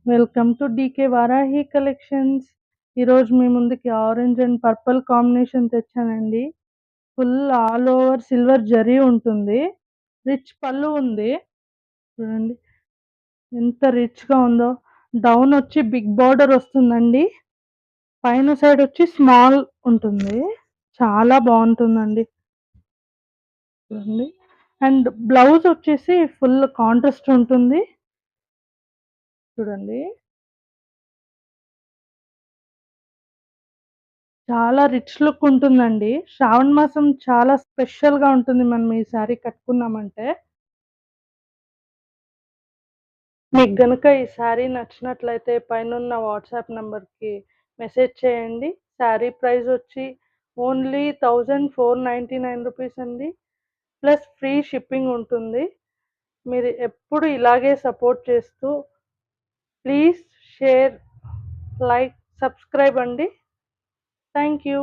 Welcome to DK Varahi collections. ఈరోజు మీ ముందుకి ఆరెంజ్ అండ్ పర్పుల్ కాంబినేషన్ తెచ్చానండి. Full all over silver zari ఉంటుంది. రిచ్ పళ్ళు ఉంది. చూడండి ఎంత రిచ్గా ఉందో. డౌన్ వచ్చి బిగ్ బార్డర్ వస్తుందండి. పైన సైడ్ వచ్చి స్మాల్ ఉంటుంది. చాలా బాగుంటుందండి. చూడండి. అండ్ బ్లౌజ్ వచ్చేసి ఫుల్ కాంట్రాస్ట్ ఉంటుంది. చూడండి చాలా రిచ్ లుక్ ఉంటుందండి. శ్రావణ మాసం చాలా స్పెషల్‌గా ఉంటుంది మనం ఈ శారీ కట్టుకున్నామంటే. మీకు గనుక ఈ శారీ నచ్చినట్లయితే పైనున్న వాట్సాప్ నంబర్‌కి మెసేజ్ చేయండి. శారీ ప్రైస్ వచ్చి ఓన్లీ రూ. 1499 అండి. ప్లస్ ఫ్రీ షిప్పింగ్ ఉంటుంది. మీరు ఎప్పుడు ఇలాగే సపోర్ట్ చేస్తూ ప్లీజ్ షేర్, లైక్, సబ్స్క్రైబ్ అండి. Thank you.